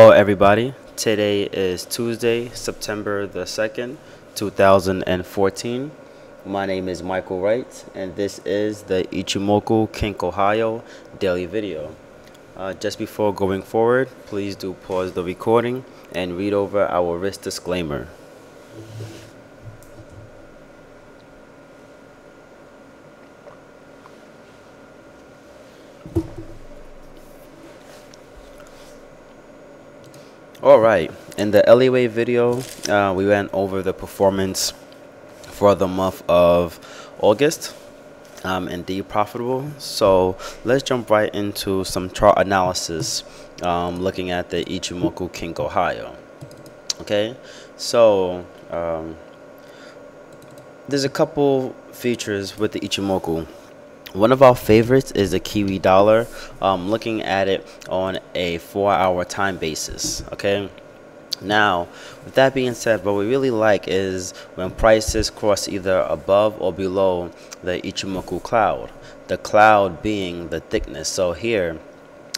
Hello, everybody. Today is Tuesday, September the 2nd, 2014. My name is Michael Wright, and this is the Ichimoku Kinko Hyo daily video. Just before going forward, please do pause the recording and read over our risk disclaimer. Alright, in the alleyway video, we went over the performance for the month of August, indeed profitable. So let's jump right into some chart analysis, looking at the Ichimoku Kinko Hyo. Okay, so there's a couple features with the Ichimoku. One of our favorites is the Kiwi dollar, looking at it on a 4-hour time basis. Okay, now with that being said, what we really like is when prices cross either above or below the Ichimoku cloud, the cloud being the thickness. So here,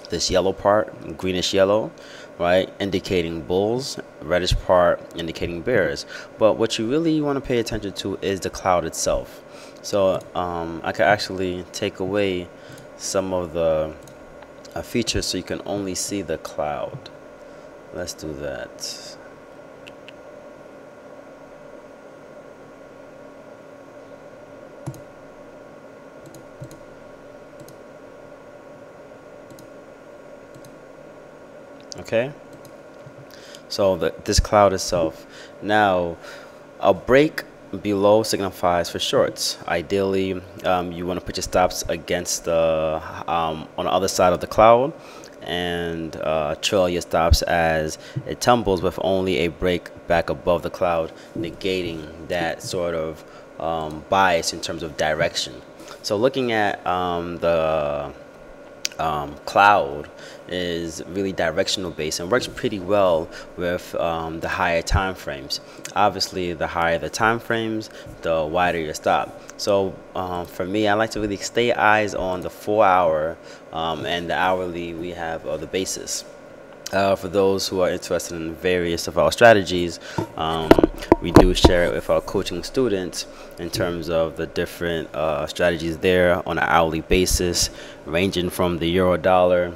this yellow part, greenish yellow, right, indicating bulls, reddish part indicating bears. But what you really want to pay attention to is the cloud itself. So I could actually take away some of the features so you can only see the cloud. Let's do that. Okay, so this cloud itself. Now, a break below signifies for shorts. Ideally, you want to put your stops against the on the other side of the cloud, and trail your stops as it tumbles with only a break back above the cloud, negating that sort of bias in terms of direction. So looking at the cloud is really directional based and works pretty well with the higher time frames. Obviously, the higher the time frames, the wider your stop. So for me, I like to really stay eyes on the 4-hour and the hourly we have the basis. For those who are interested in various of our strategies, we do share it with our coaching students in terms of the different strategies there on an hourly basis, ranging from the euro dollar.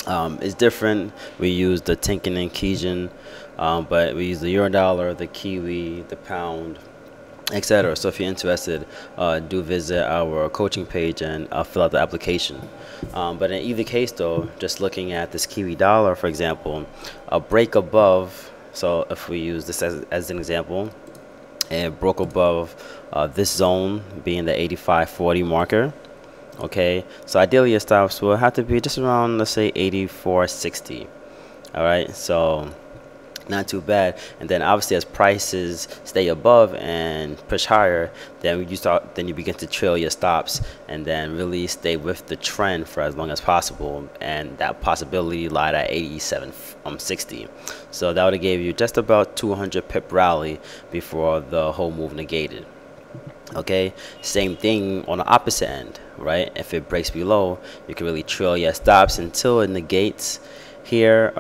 It's different. We use the Tenkan and Kijin, but we use the euro dollar, the Kiwi, the pound, etc. So if you're interested, do visit our coaching page and fill out the application. But in either case, though, just looking at this Kiwi dollar, for example, a break above. So if we use this as an example, it broke above this zone being the 85.40 marker. Okay, so ideally your stops will have to be just around, let's say, 84.60. All right, so not too bad. And then obviously as prices stay above and push higher, then you begin to trail your stops and then really stay with the trend for as long as possible, and that possibility lied at 87.60. So that would have gave you just about 200 pip rally before the whole move negated. Okay, same thing on the opposite end, right? If it breaks below, you can really trail your stops until it negates. Here,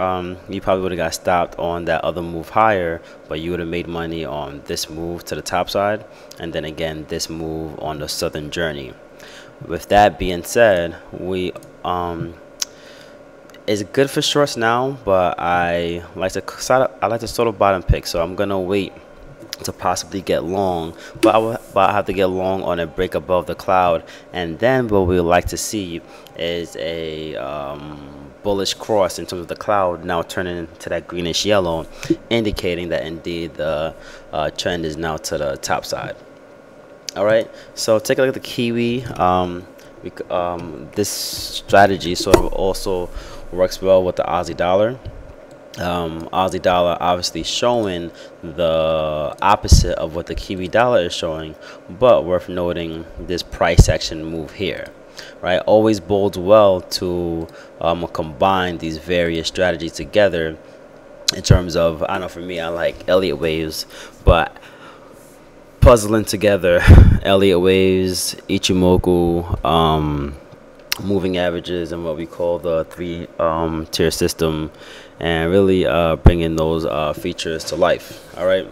you probably would have got stopped on that other move higher, but you would have made money on this move to the top side, and then again this move on the southern journey. With that being said, we it's good for shorts now, but I like to sort of bottom pick, so I'm gonna wait to possibly get long, but I have to get long on a break above the cloud, and then what we would like to see is a bullish cross in terms of the cloud now turning into that greenish yellow, indicating that indeed the trend is now to the top side. All right, so take a look at the Kiwi. This strategy sort of also works well with the Aussie dollar. Aussie dollar obviously showing the opposite of what the Kiwi dollar is showing, but worth noting this price action move here, right? Always bodes well to combine these various strategies together in terms of, I know for me, I like Elliott waves, but puzzling together Elliott waves, Ichimoku, moving averages, and what we call the three tier system, and really bringing those features to life. All right.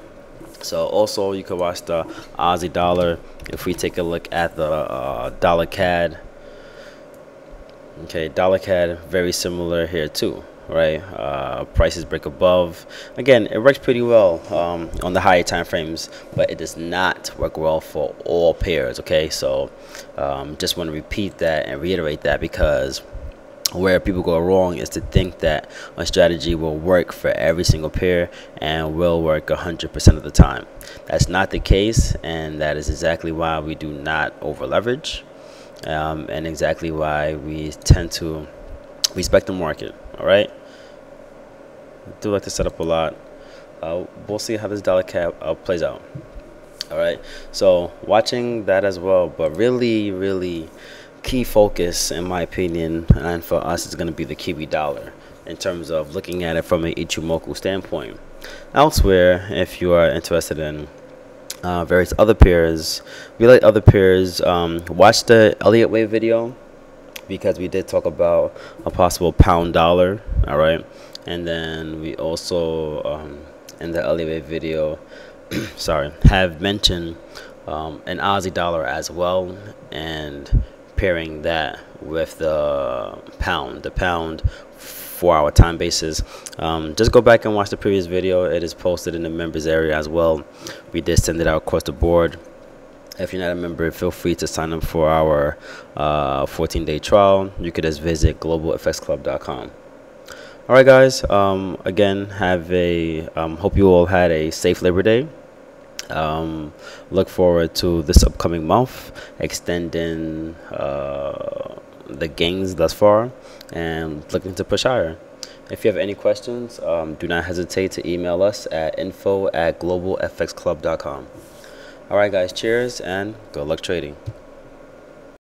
So also you can watch the Aussie dollar. If we take a look at the dollar CAD, okay, dollar CAD very similar here too, right? Prices break above. Again, it works pretty well on the higher time frames, but it does not work well for all pairs. Okay, so just want to repeat that and reiterate that, because where people go wrong is to think that a strategy will work for every single pair and will work 100% of the time. That's not the case, and that is exactly why we do not over leverage, and exactly why we tend to respect the market. All right, I do like to set up a lot. We'll see how this dollar cap plays out. All right, so watching that as well, but really key focus, in my opinion, and for us, is going to be the Kiwi dollar in terms of looking at it from an Ichimoku standpoint. Elsewhere, if you are interested in various other pairs, relate other pairs, watch the Elliott wave video, because we did talk about a possible pound dollar. All right, and then we also in the Elliott wave video sorry, have mentioned an Aussie dollar as well, and pairing that with the pound 4-hour time basis. Just go back and watch the previous video. It is posted in the members area as well. We did send it out across the board. If you're not a member, feel free to sign up for our 14-day trial. You could just visit globalfxclub.com. All right, guys. Again, have a hope you all had a safe Labor Day. Look forward to this upcoming month, extending the gains thus far, and looking to push higher. If you have any questions, do not hesitate to email us at info@globalfxclub.com. All right, guys. Cheers and good luck trading.